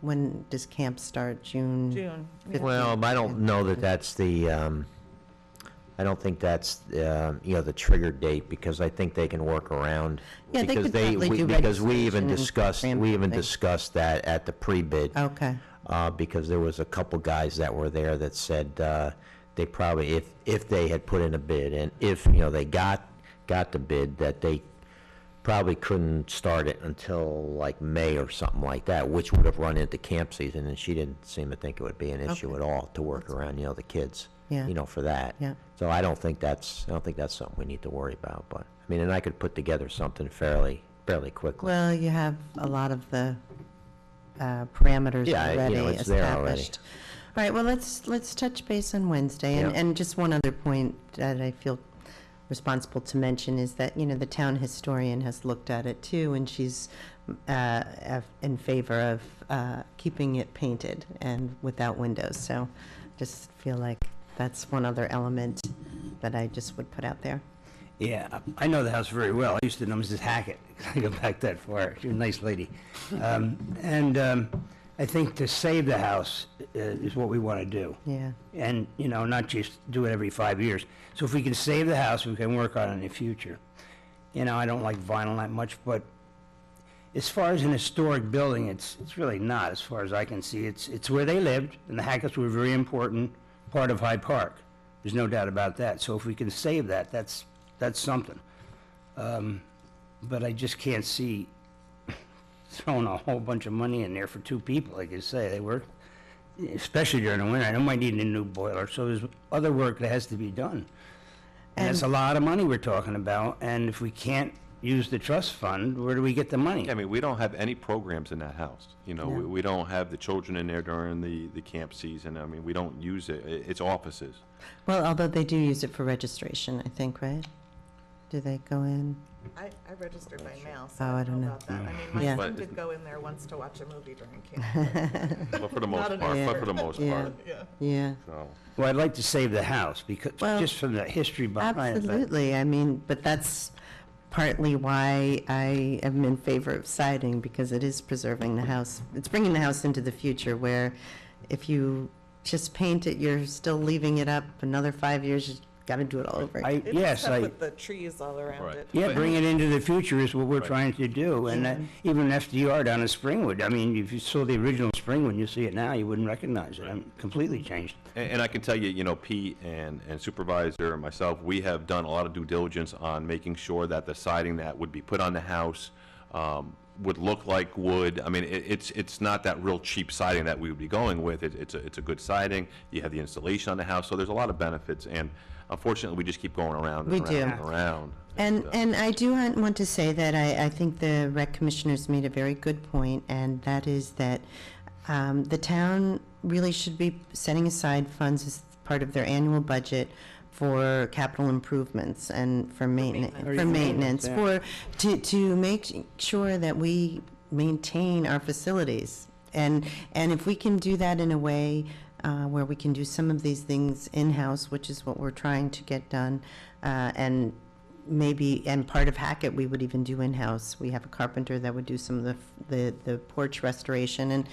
when does camp start? June? June. 15th? Well, I don't know that that's the, I don't think that's, the trigger date, because I think they can work around. Yeah, they because could probably do Because we even registration and discussed, grant thing. that at the pre-bid. Okay. Because there was a couple guys that were there that said, they probably, if they had put in a bid, and if, they got the bid, that they probably couldn't start it until like May or something like that, which would have run into camp season, and she didn't seem to think it would be an issue Okay. at all to work around, the kids, Yeah. for that. Yeah. So I don't think that's something we need to worry about, but, and I could put together something fairly quickly. Well, you have a lot of the parameters Yeah, already it's there already. established. All right, well, let's touch base on Wednesday. And, Yeah. and just one other point that I feel responsible to mention is that, the town historian has looked at it too, and she's in favor of keeping it painted and without windows. So just feel like that's one other element that I just would put out there. Yeah, I know the house very well. I used to know Mrs. Hackett. I go back that far. She's a nice lady. I think to save the house is what we want to do. Yeah. And, not just do it every 5 years. So if we can save the house, we can work on it in the future. I don't like vinyl that much, but as far as an historic building, it's really not, as far as I can see. It's where they lived, and the Hacketts were a very important part of Hyde Park. There's no doubt about that. So if we can save that, that's something. But I just can't see throwing a whole bunch of money in there for two people, like you say. They work, especially during the winter. I know might need a new boiler, so there's other work that has to be done. And that's a lot of money we're talking about, and if we can't use the trust fund, where do we get the money? I mean, we don't have any programs in that house. You know, No. we don't have the children in there during the camp season. I mean, we don't use it. It's offices. Well, although they do use it for registration, I think, right? Do they go in? I registered by mail, so Oh, I I don't don't know know. about that. I mean, my Yeah. son But- did go in there once to watch a movie during camp. But for the most Not part, enough. but for the most Yeah. part, Yeah. Yeah. so. Well, I'd like to save the house, because, Well, just from the history behind it. but- Absolutely, I mean, but that's partly why I am in favor of siding, because it is preserving the house. It's bringing the house into the future, where if you just paint it, you're still leaving it up another 5 years, you gotta do it all over again. It Yes, looks up I, with the trees all around Right. it. yeah, bring it into the future is what we're Right. trying to do, and even FDR down in Springwood, I mean, if you saw the original Springwood, you see it now, you wouldn't recognize it, completely changed. And I can tell you, you know, Pete and Supervisor and myself, we have done a lot of due diligence on making sure that the siding that would be put on the house would look like wood. I mean, it's not that real cheap siding that we would be going with. It's a good siding. You have the installation on the house, so there's a lot of benefits. And unfortunately, we just keep going around and We around do. and around. And I do want to say that I think the rec commissioners made a very good point, and that is that the town really should be setting aside funds as part of their annual budget for capital improvements and for maintenance, yeah. to make sure that we maintain our facilities. And if we can do that in a way where we can do some of these things in-house, which is what we're trying to get done, and maybe, and part of Hackett, we would even do in-house. We have a carpenter that would do some of the porch restoration, and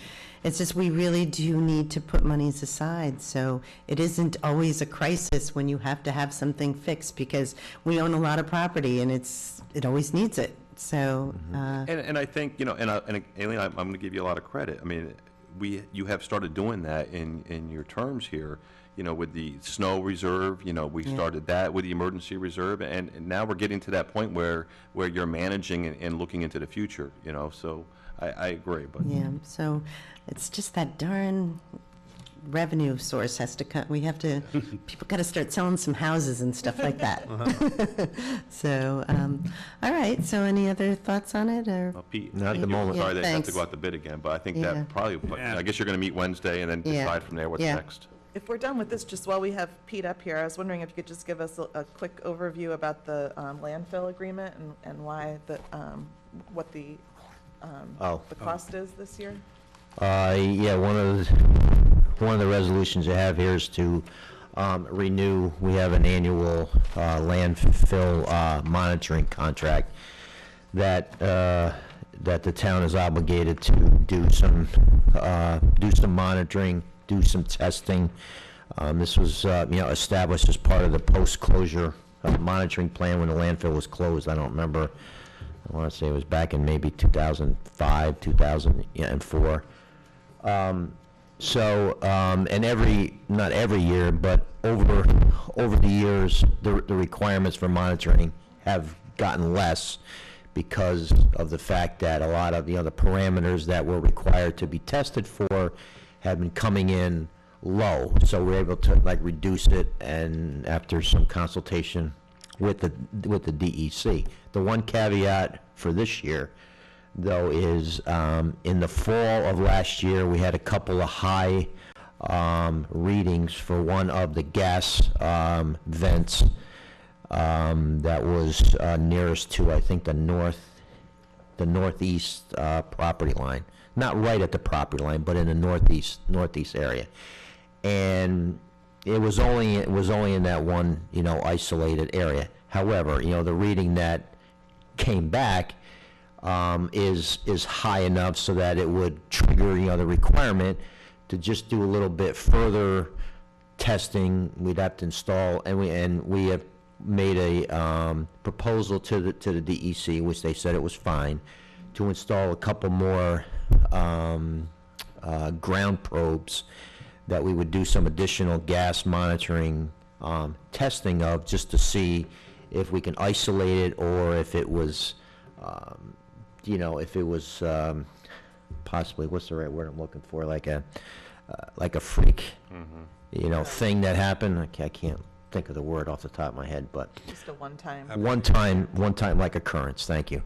it's just, we really do need to put monies aside, so it isn't always a crisis when you have to have something fixed, because we own a lot of property, and it always needs it, so. And I think, you know, and Aileen, I'm going to give you a lot of credit. I mean, you have started doing that in your terms here, you know, with the snow reserve, you know, we started that with the emergency reserve, and now we're getting to that point where you're managing and looking into the future, you know, so I agree, but. Yeah, so it's just that darn revenue source has to come, we have to, people got to start selling some houses and stuff like that. So, all right, so any other thoughts on it, or? Well, Pete, Not at thank the you. moment. Sorry Yeah, they have to thanks. go out to bid again, but I think Yeah. that probably, I guess you're going to meet Wednesday and then Yeah. decide from there what's Yeah. next. If we're done with this, just while we have Pete up here, I was wondering if you could just give us a quick overview about the landfill agreement and why what the cost is this year? Yeah, one of the resolutions you have here is to renew, we have an annual landfill monitoring contract that the town is obligated to do some monitoring, do some testing. This was, established as part of the post-closure monitoring plan when the landfill was closed. I don't remember, I want to say it was back in maybe 2005, 2004. And not every year, but over the years, the requirements for monitoring have gotten less because of the fact that a lot of, the parameters that were required to be tested for have been coming in low. So we're able to reduce it, and after some consultation with the DEC. The one caveat for this year, though, is in the fall of last year, we had a couple of high readings for one of the gas vents that was nearest to, I think, the northeast property line. Not right at the property line, but in the northeast area. And it was only in that one, isolated area. However, the reading that came back is high enough so that it would trigger, the requirement to just do a little bit further testing. We'd have to install, and we have made a proposal to the DEC, which they said it was fine, to install a couple more ground probes that we would do some additional gas monitoring testing of, just to see if we can isolate it, or if it was, possibly, what's the right word I'm looking for, like a freak, thing that happened. I can't think think of the word off the top of my head, but Just a one-time. one-time like occurrence, thank you.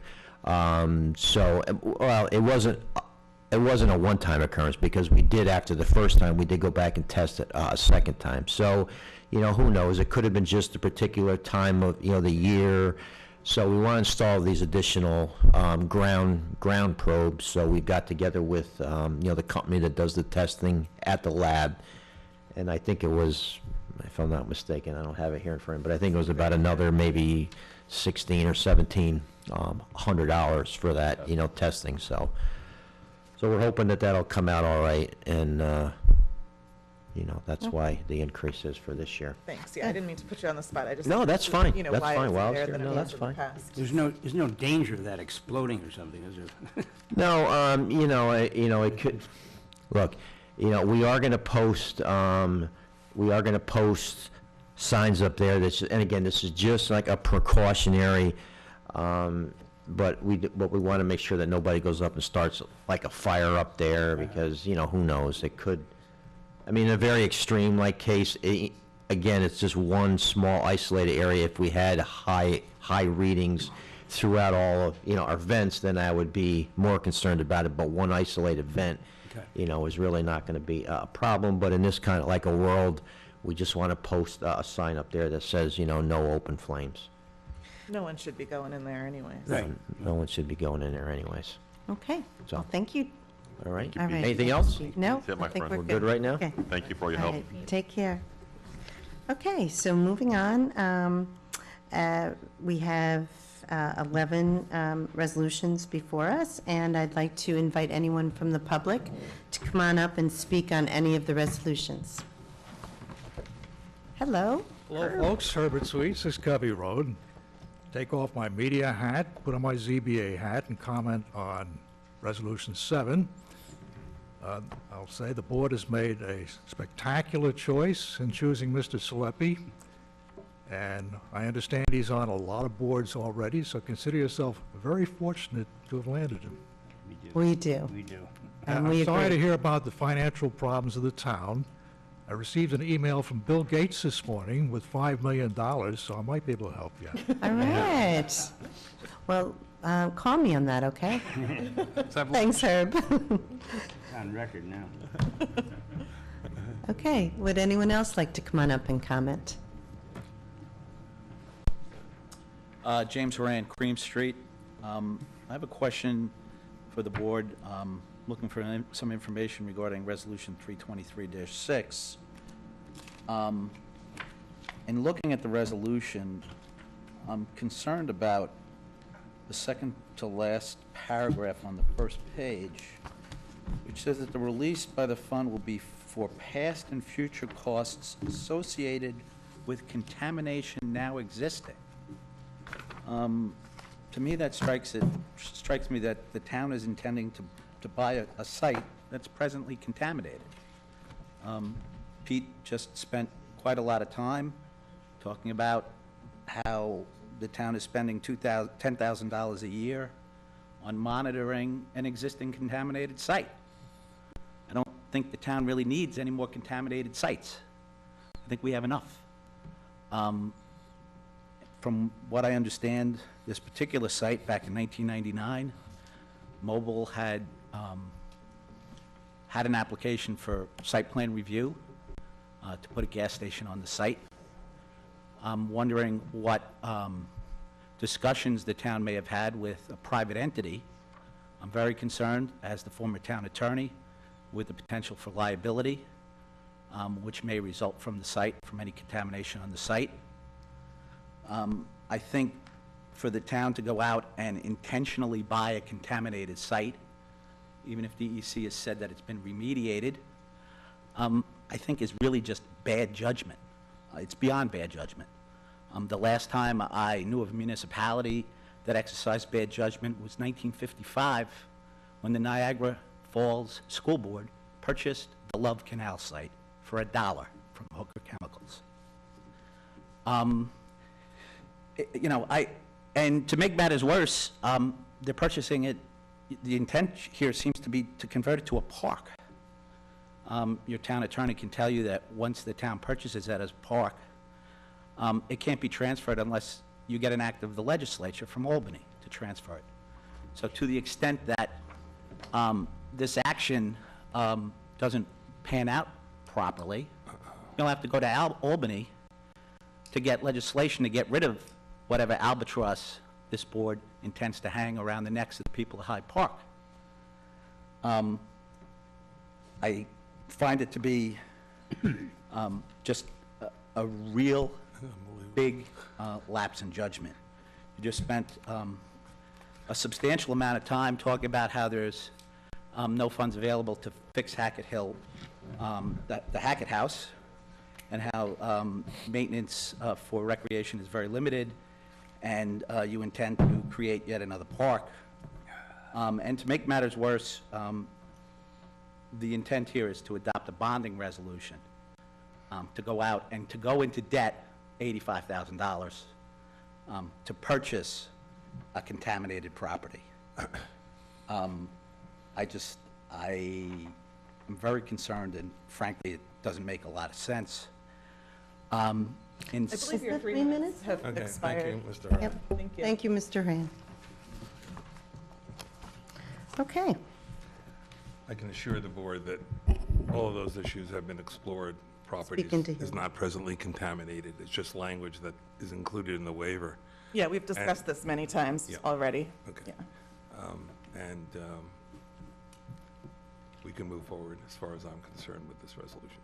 So, well, it wasn't a one-time occurrence, because we did, after the first time, we did go back and test it a second time. So, who knows, it could have been just a particular time of, the year. So we want to install these additional ground probes. So we got together with, the company that does the testing at the lab. And I think it was, if I'm not mistaken, I don't have it here in front of me, but I think it was about another maybe $16 or $1,700 for that, testing. So we're hoping that that'll come out all right, and, that's why the increase is for this year. Thanks, yeah, I didn't mean to put you on the spot, I just. No, that's fine. You know, That's why fine. it's Well, there than it no, was that's in the fine. past. There's no danger of that exploding or something, is there? No, it could, look, we are gonna post, signs up there that's, and again, this is just like a precautionary, but we wanna make sure that nobody goes up and starts like a fire up there, because, who knows, it could, in a very extreme like case, again, it's just one small isolated area. If we had high readings throughout all of, our vents, then I would be more concerned about it, but one isolated vent, is really not gonna be a problem. But in this kind of like a world, we just wanna post a sign up there that says, no open flames. No one should be going in there anyways. Right. No one should be going in there anyways. Okay, So- well, thank you. All right? All right. Anything else? No, That's it, my I think friend. we're We're good right now? Okay. Thank you for your All help. right, take care. Okay, so moving on, we have 11 resolutions before us, and I'd like to invite anyone from the public to come on up and speak on any of the resolutions. Hello? Hello, folks. Herbert Sweet, 6 Covey Road. Take off my media hat, put on my ZBA hat, and comment on Resolution 7. I'll say the board has made a spectacular choice in choosing Mr. Salepi, and I understand he's on a lot of boards already, so consider yourself very fortunate to have landed him. We do. We do. And we I'm sorry to agree. hear about the financial problems of the town. I received an email from Bill Gates this morning with $5 million, so I might be able to help you. All right. Well, call me on that, okay? Thanks, Herb. On record now. Okay, would anyone else like to come on up and comment? James Horan, Cream Street. I have a question for the board. Looking for some information regarding Resolution 323-6. In looking at the resolution, I'm concerned about the second to last paragraph on the first page, which says that the release by the fund will be for past and future costs associated with contamination now existing. To me, that strikes me that the town is intending to buy a site that's presently contaminated. Pete just spent quite a lot of time talking about how the town is spending $10,000 a year on monitoring an existing contaminated site. I don't think the town really needs any more contaminated sites. I think we have enough. From what I understand, this particular site back in 1999, Mobile had an application for site plan review to put a gas station on the site. I'm wondering what discussions the town may have had with a private entity. I'm very concerned, as the former town attorney, with the potential for liability, which may result from the site, from any contamination on the site. I think for the town to go out and intentionally buy a contaminated site, even if DEC has said that it's been remediated, I think is really just bad judgment. It's beyond bad judgment. The last time I knew of a municipality that exercised bad judgment was 1955, when the Niagara Falls School Board purchased the Love Canal site for $1 from Hooker Chemicals. And to make matters worse, they're purchasing it, the intent here seems to be to convert it to a park. Your town attorney can tell you that once the town purchases that as a park, it can't be transferred unless you get an act of the legislature from Albany to transfer it. So to the extent that this action doesn't pan out properly, you'll have to go to Albany to get legislation to get rid of whatever albatross this board intends to hang around the necks of the people of Hyde Park. I find it to be just a real big lapse in judgment. You just spent a substantial amount of time talking about how there's no funds available to fix Hackett Hill, the Hackett House, and how maintenance for recreation is very limited, and you intend to create yet another park. And to make matters worse, the intent here is to adopt a bonding resolution to go out and to go into debt $85,000 to purchase a contaminated property. I'm very concerned, and frankly, it doesn't make a lot of sense. I believe your 3 minutes have Okay, expired. thank you, Mr. Hart. Yep. Thank you. Thank you, Mr. Rand. Okay. I can assure the board that all of those issues have been explored. Property Speaking to is him. not presently contaminated. It's just language that is included in the waiver. Yeah, we've discussed this many times Yeah. already. Okay. Yeah. And we can move forward as far as I'm concerned with this resolution.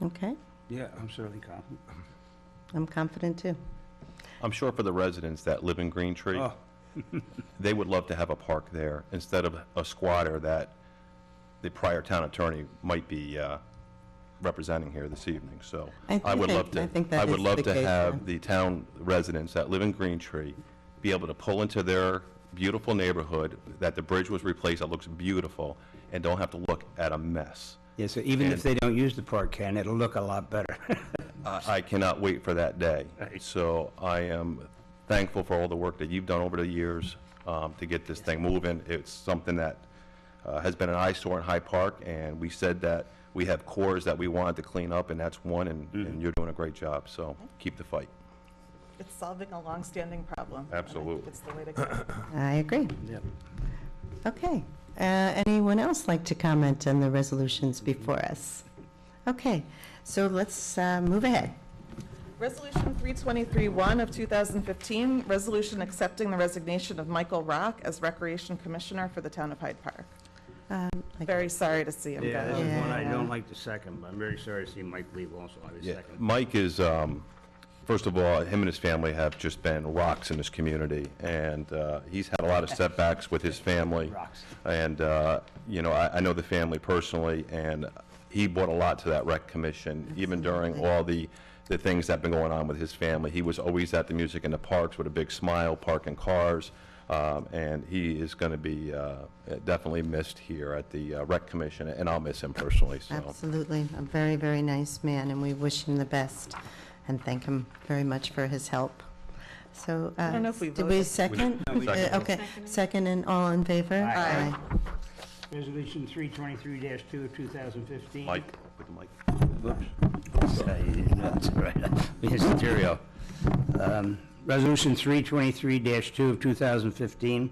Okay. Yeah, I'm certainly confident. I'm confident too. I'm sure for the residents that live in Greentree, Oh. they would love to have a park there instead of a squatter that the prior town attorney might be representing here this evening. So I would love to, I would love to have the town residents that live in Greentree be able to pull into their beautiful neighborhood, that the bridge was replaced, that looks beautiful, and don't have to look at a mess. Yeah, so even if they don't use the park, Ken, it'll look a lot better. I cannot wait for that day. Right. So I am thankful for all the work that you've done over the years to get this thing moving. It's something that has been an eyesore in Hyde Park, and we said that we have cores that we wanted to clean up, and that's one, and you're doing a great job, so keep the fight. It's solving a long-standing problem. and I think Absolutely. it's the way to go. I agree. Yep. Okay. Anyone else like to comment on the resolutions before us? Okay, so let's move ahead. Resolution 323-1 of 2015, resolution accepting the resignation of Michael Rock as Recreation Commissioner for the town of Hyde Park. Very sorry to see him Yeah, this go. is one I Yeah. don't like to second, but I'm very sorry to see Mike leave also. I was Yeah, second. Mike is, first of all, him and his family have just been rocks in this community, and he's had a lot of setbacks with his family. Rocks. And, you know, I know the family personally, and he brought a lot to that rec commission, even during all the things that have been going on with his family. He was always at the music in the parks with a big smile, parking cars, and he is going to be definitely missed here at the rec commission, and I'll miss him personally, so. Absolutely. A very, very nice man, and we wish him the best and thank him very much for his help. So, I don't know if we did we voted. second? No, we seconded. Okay, second and all in favor? Aye. Resolution 323-2 of 2015. Mike, with the mic. That's right. Mr. Terrio. Resolution 323-2 of 2015,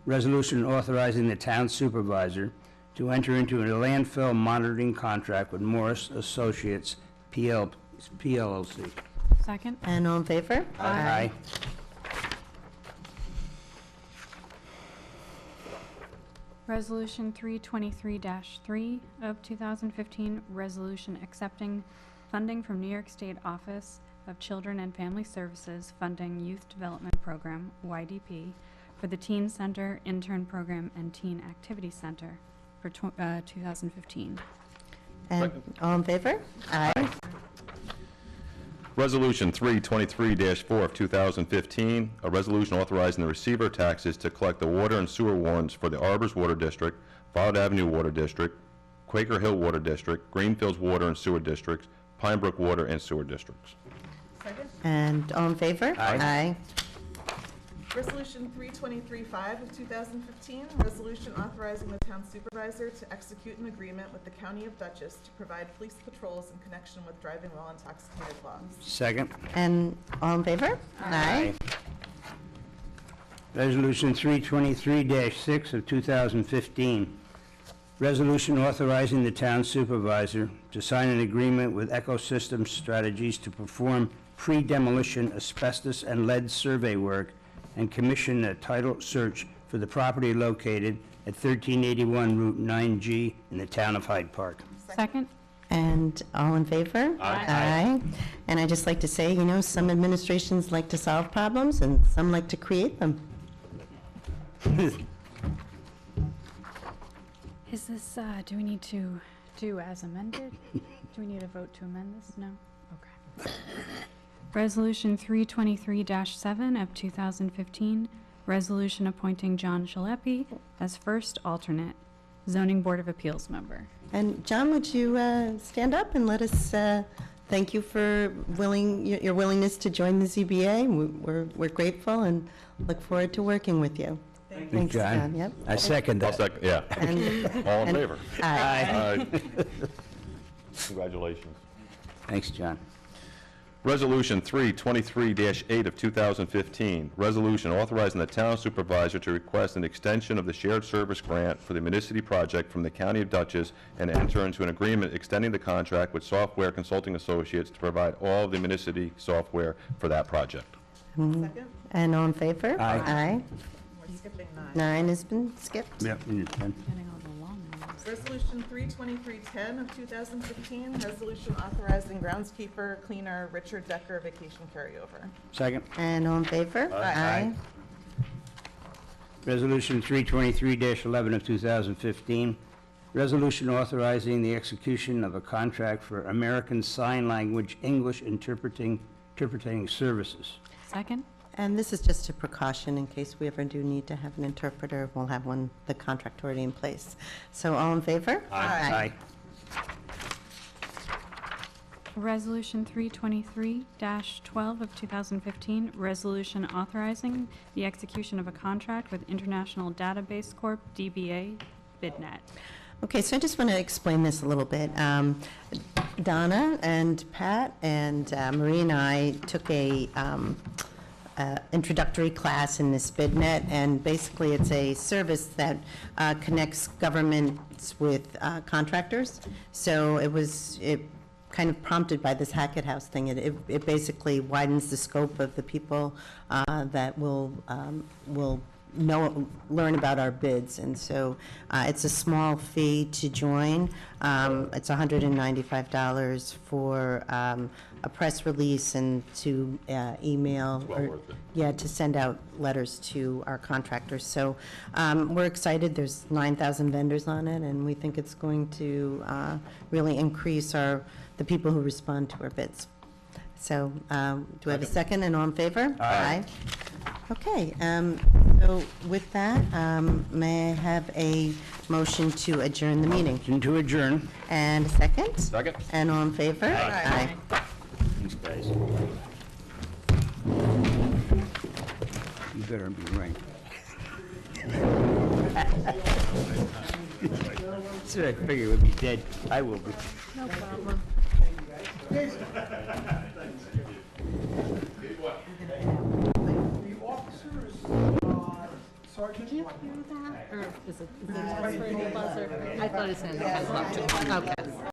resolution authorizing the town supervisor to enter into a landfill monitoring contract with Morris Associates PLLC. Second? And all in favor? Aye. Resolution 323-3 of 2015, resolution accepting funding from New York State Office of Children and Family Services funding Youth Development Program, YDP, for the Teen Center, Intern Program, and Teen Activity Center for 2015. And all in favor? Aye. Resolution 323-4 of 2015, a resolution authorizing the receiver of taxes to collect the water and sewer warrants for the Arbors Water District, Fallard Avenue Water District, Quaker Hill Water District, Greenfields Water and Sewer Districts, Pine Brook Water and Sewer Districts. And all in favor? Aye. Resolution 323-5 of 2015, resolution authorizing the town supervisor to execute an agreement with the County of Dutchess to provide police patrols in connection with driving while intoxicated laws. Second. And all in favor? Aye. Resolution 323-6 of 2015. Resolution authorizing the town supervisor to sign an agreement with Ecosystem Strategies to perform pre-demolition asbestos and lead survey work and commission a title search for the property located at 1381 Route 9G in the town of Hyde Park. Second. And all in favor? Aye. Aye. And I'd just like to say, you know, some administrations like to solve problems and some like to create them. Is this, do we need to do as amended? Do we need a vote to amend this? No? Okay. Resolution 323-7 of 2015, resolution appointing John Shalepi as first alternate zoning board of appeals member. And John, would you stand up and let us thank you for your willingness to join the ZBA? We're grateful and look forward to working with you. Thanks, John. Yep. I second I'll that. second, yeah. All in favor? Aye. Aye. Congratulations. Thanks, John. Resolution 323-8 of 2015, resolution authorizing the town supervisor to request an extension of the shared service grant for the Municity project from the County of Dutchess and enter into an agreement extending the contract with Software Consulting Associates to provide all of the Municity software for that project. Second. And all in favor? Aye. Aye. We're skipping 9. 9 has been skipped. Yep. Getting all the long ones. Resolution 323-10 of 2015, resolution authorizing groundskeeper cleaner Richard Decker vacation carryover. Second. And all in favor? Aye. Resolution 323-11 of 2015, resolution authorizing the execution of a contract for American Sign Language English interpreting services. Second. And this is just a precaution in case we ever do need to have an interpreter. We'll have the contract already in place. So all in favor? Aye. Resolution 323-12 of 2015, resolution authorizing the execution of a contract with International Database Corp., DBA, BidNet. Okay, so I just want to explain this a little bit. Donna and Pat and Marie and I took a introductory class in this BidNet, and basically it's a service that connects governments with contractors. So it kind of prompted by this Hackett House thing. It basically widens the scope of the people that will learn about our bids, and so it's a small fee to join. It's $195 for a press release and to email, to send out letters to our contractors. So we're excited. There's 9,000 vendors on it, and we think it's going to really increase the people who respond to our bids. So do I have a second, and all in favor? Aye. Okay, so with that, may I have a motion to adjourn the meeting? Motion to adjourn. And a second? Second. And all in favor? Aye. Thanks, guys. You better be right. That's what I figured would be dead. I will be. No problem. Did you hear that? Or is it time for a new buzzer? I thought it sounded kind of loud. Okay.